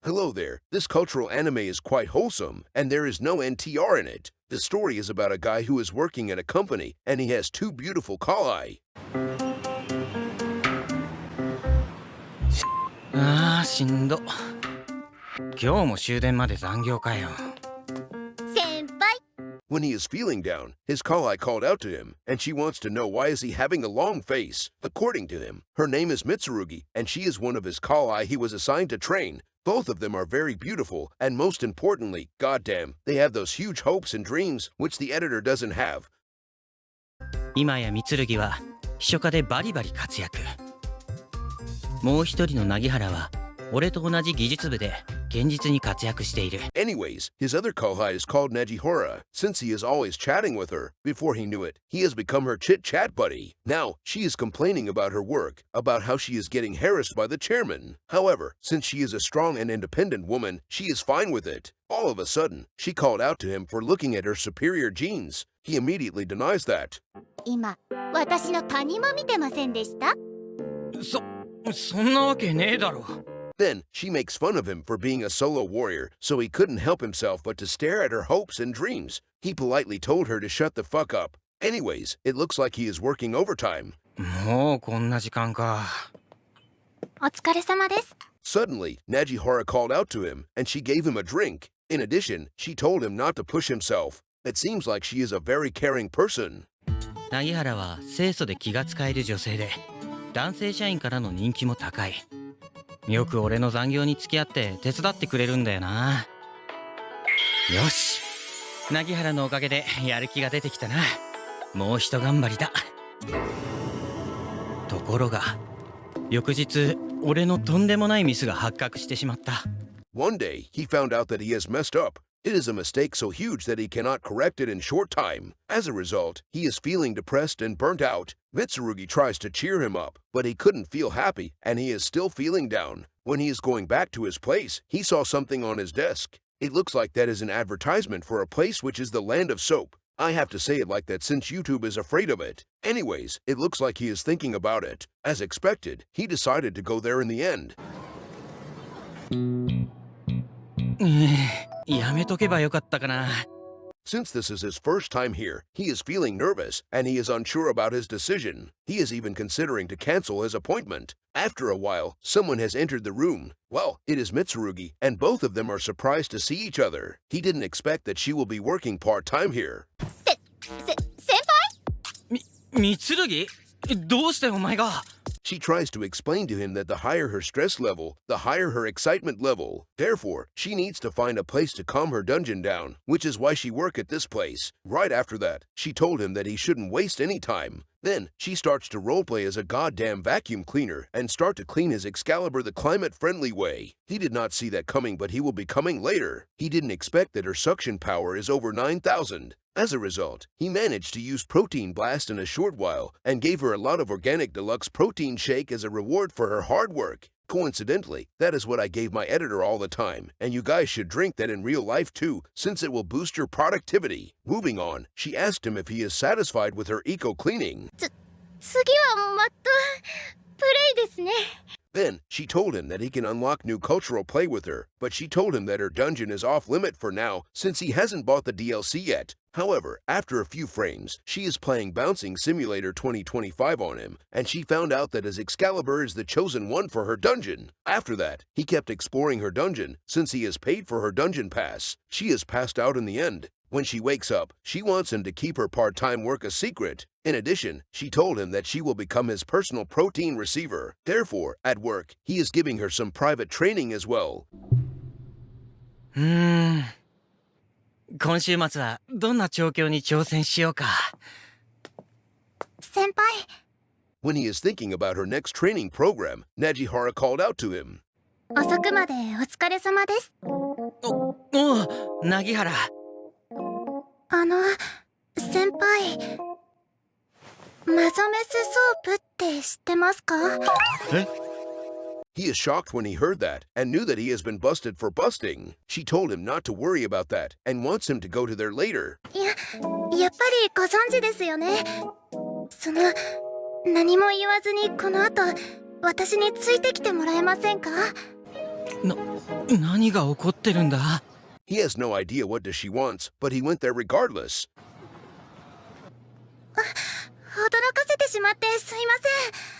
Hello there. This cultural anime is quite wholesome, and there is no NTR in it. The story is about a guy who is working at a company, and he has two beautiful kawai. ああ、しんど。今日も終電まで残業かよ。先輩 When he is feeling down, his kawai called out to him, and she wants to know why is he having a long face. According to him, her name is Mitsurugi, and she is one of his kawai he was assigned to train. Both of them are very beautiful, and most importantly, goddamn, they have those huge hopes and dreams, which the editor doesn't have. 今や三剣は秘書課でバリバリ活躍。もう一人の凪原は俺と同じ技術部で現実に活躍している。Anyways, his other kawai is called Nejihora, since he is always chatting with her. Before he knew it, he has become her chit-chat buddy. Now, she is complaining about her work, about how she is getting harassed by the chairman. However, since she is a strong and independent woman, she is fine with it. All of a sudden, she called out to him for looking at her superior genes. He immediately denies that. 今私のカニも見てませんでした？そんなわけねえだろ。Then, she makes fun of him for being a solo warrior, so he couldn't help himself but to stare at her hopes and dreams. He politely told her to shut the fuck up. Anyways, it looks like he is working overtime. もうこんな時間か。お疲れ様です。Suddenly, Najihara called out to him, and she gave him a drink. In addition, she told him not to push himself. It seems like she is a very caring person. 凪原は清楚で気が使える女性で、男性社員からの人気も高い。よく俺の残業に付き合って手伝ってくれるんだよな。よし、凪原のおかげでやる気が出てきたな。もう一頑張りだ。ところが翌日俺のとんでもないミスが発覚してしまった。One day, he found out that he has messed up. It is a mistake so huge that he cannot correct it in short time. As a result, he is feeling depressed and burnt out. Mitsurugi tries to cheer him up, but he couldn't feel happy, and he is still feeling down. When he is going back to his place, he saw something on his desk. It looks like that is an advertisement for a place which is the land of soap. I have to say it like that since YouTube is afraid of it. Anyways, it looks like he is thinking about it. As expected, he decided to go there in the end. やめとけばよかったかな。Since this is his first time here, he is feeling nervous and he is unsure about his decision. He is even considering to cancel his appointment. After a while, someone has entered the room. Well, it is Mitsurugi, and both of them are surprised to see each other. He didn't expect that she will be working part-time here. 先輩？三剣？どうしてお前が？ She tries to explain to him that the higher her stress level, the higher her excitement level. Therefore, she needs to find a place to calm her dungeon down, which is why she work at this place. Right after that, she told him that he shouldn't waste any time. Then, she starts to roleplay as a goddamn vacuum cleaner and start to clean his Excalibur the climate-friendly way. He did not see that coming, but he will be coming later. He didn't expect that her suction power is over 9,000. As a result, he managed to use Protein Blast in a short while and gave her a lot of organic deluxe protein shake as a reward for her hard work. Coincidentally, that is what I gave my editor all the time, and you guys should drink that in real life too, since it will boost your productivity. Moving on, she asked him if he is satisfied with her eco-cleaning. 次はマットプレイですね。 Then, she told him that he can unlock new cultural play with her, but she told him that her dungeon is off-limit for now since he hasn't bought the DLC yet. However, after a few frames, she is playing Bouncing Simulator 2025 on him, and she found out that his Excalibur is the chosen one for her dungeon. After that, he kept exploring her dungeon since he has paid for her dungeon pass. She is passed out in the end. When she wakes up, she wants him to keep her part-time work a secret. In addition, she told him that she will become his personal protein receiver. Therefore, at work, he is giving her some private training as well. 今週末はどんな調教に挑戦しようか。先輩。 When he is thinking about her next training program, Najihara called out to him. 遅くまでお疲れ様です。おう、凪原。先輩。マゾメスソープって知ってますか？え？ He is shocked when he heard that and knew that he has been busted for busting. She told him not to worry about that and wants him to go to there later. やっぱりご存知ですよね。何も言わずにこの後私についてきてもらえませんか？何が起こってるんだ？ He has no idea what she wants, but he went there regardless. 驚かせてしまってすいません。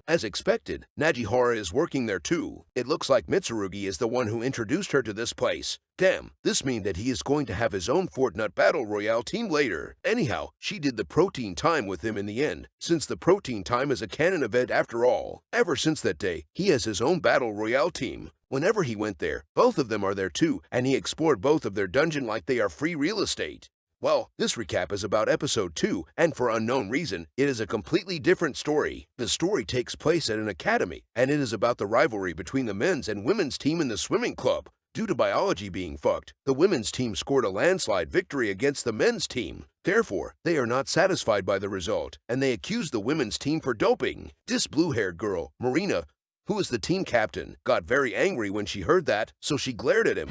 As expected, Najihara is working there too. It looks like Mitsurugi is the one who introduced her to this place. Damn, this means that he is going to have his own Fortnite Battle Royale team later. Anyhow, she did the protein time with him in the end, since the protein time is a canon event after all. Ever since that day, he has his own Battle Royale team. Whenever he went there, both of them are there too, and he explored both of their dungeon like they are free real estate. Well, this recap is about episode 2, and for unknown reason, it is a completely different story. The story takes place at an academy, and it is about the rivalry between the men's and women's team in the swimming club. Due to biology being fucked, the women's team scored a landslide victory against the men's team. Therefore, they are not satisfied by the result, and they accuse the women's team for doping. This blue-haired girl, Marina, who is the team captain, got very angry when she heard that, so she glared at him.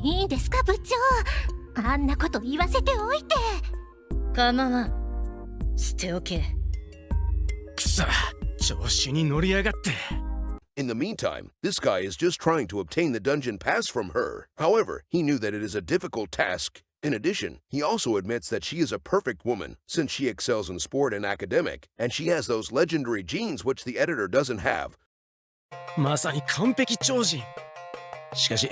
いいんですか部長、あんなこと言わせておいて。構わん、捨ておけ。くそ、調子に乗りやがって。 In the meantime, this guy is just trying to obtain the dungeon pass from her. However, he knew that it is a difficult task. In addition, he also admits that she is a perfect woman, since she excels in sport and academic, and she has those legendary genes which the editor doesn't have. まさに完璧超人。しかし、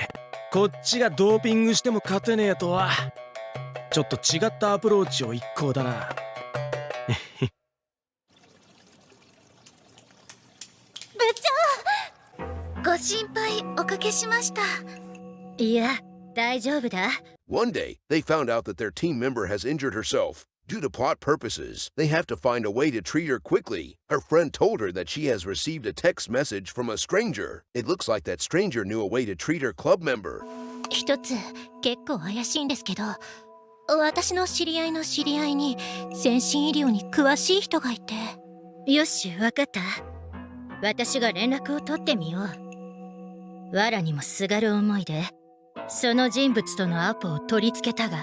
こっちがドーピングしても勝てねえとは。ちょっと違ったアプローチを一行だな。部長、ご心配おかけしました。いや、大丈夫だ。One day, they found out that their team member has injured herself. Due to plot purposes, they have to find a way to treat her quickly. Her friend told her that she has received a text message from a stranger. It looks like that stranger knew a way to treat her club member. 一つ結構怪しいんですけど、私の知り合いの知り合いに先進医療に詳しい人がいて。よし、わかった。私が連絡を取ってみよう。藁にもすがる思いで、その人物とのアポを取り付けたが。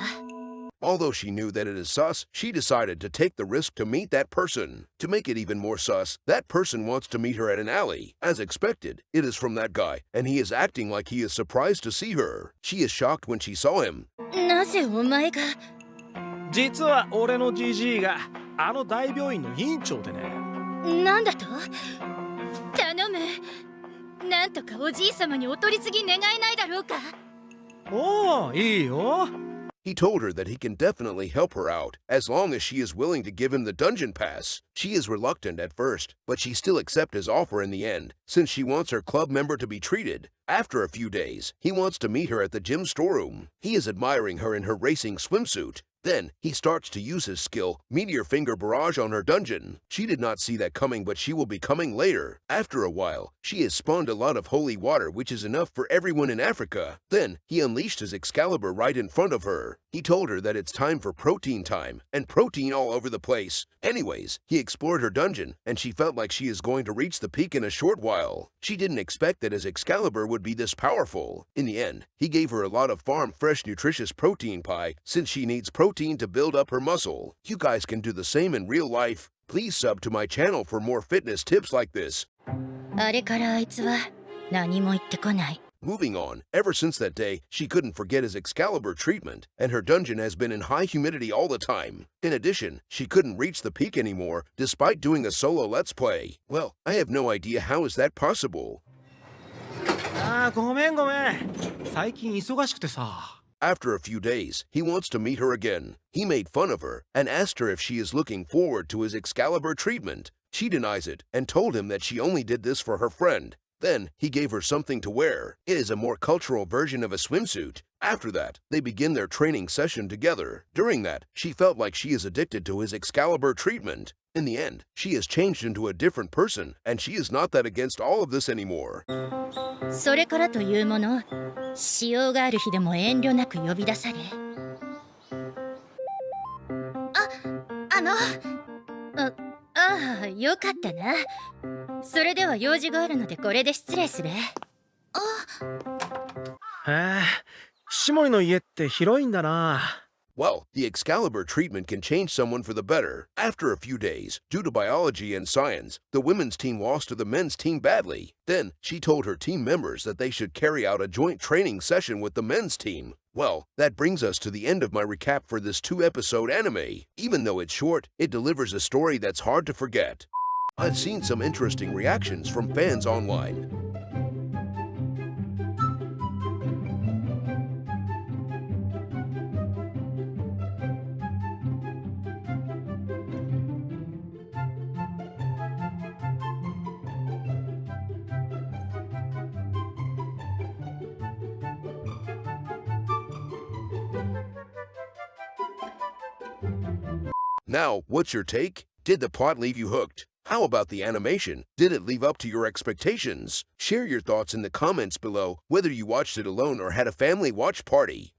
Although she knew that it is sus, she decided to take the risk to meet that person. To make it even more sus, that person wants to meet her at an alley. As expected, it is from that guy, and he is acting like he is surprised to see her. She is shocked when she saw him. なぜお前が？実は俺のジジイがあの大病院の院長でね。なんだと？頼む。なんとかおじい様にお取り次ぎ願えないだろうか。おお、いいよ。He told her that he can definitely help her out, as long as she is willing to give him the dungeon pass. She is reluctant at first, but she still accepts his offer in the end, since she wants her club member to be treated. After a few days, he wants to meet her at the gym storeroom. He is admiring her in her racing swimsuit. Then, he starts to use his skill, Meteor Finger Barrage, on her dungeon. She did not see that coming, but she will be coming later. After a while, she has spawned a lot of holy water, which is enough for everyone in Africa. Then, he unleashed his Excalibur right in front of her. He told her that it's time for protein time, and protein all over the place. Anyways, he explored her dungeon, and she felt like she is going to reach the peak in a short while. She didn't expect that his Excalibur would be this powerful. In the end, he gave her a lot of farm fresh nutritious protein pie, since she needs protein to build up her muscle. You guys can do the same in real life. Please sub to my channel for more fitness tips like this. あれからあいつは何も言ってこない。Moving on, ever since that day, she couldn't forget his Excalibur treatment, and her dungeon has been in high humidity all the time. In addition, she couldn't reach the peak anymore, despite doing a solo Let's Play. Well, I have no idea how is that possible. ああ、ごめん。最近忙しくてさ。After a few days, he wants to meet her again. He made fun of her and asked her if she is looking forward to his Excalibur treatment. She denies it and told him that she only did this for her friend. Then, he gave her something to wear. It is a more cultural version of a swimsuit. After that, they begin their training session together. During that, she felt like she is addicted to his Excalibur treatment. In the end, she has changed into a different person, and she is not that against all of this anymore. それからというもの、使用がある日でも遠慮なく呼び出され。ああ、よかったな。それでは用事があるのでこれで失礼する。へえ、シモリの家って広いんだな。Well, the Excalibur treatment can change someone for the better. After a few days, due to biology and science, the women's team lost to the men's team badly. Then, she told her team members that they should carry out a joint training session with the men's team. Well, that brings us to the end of my recap for this 2-episode anime. Even though it's short, it delivers a story that's hard to forget. I've seen some interesting reactions from fans online. Now, what's your take? Did the plot leave you hooked? How about the animation? Did it live up to your expectations? Share your thoughts in the comments below, whether you watched it alone or had a family watch party.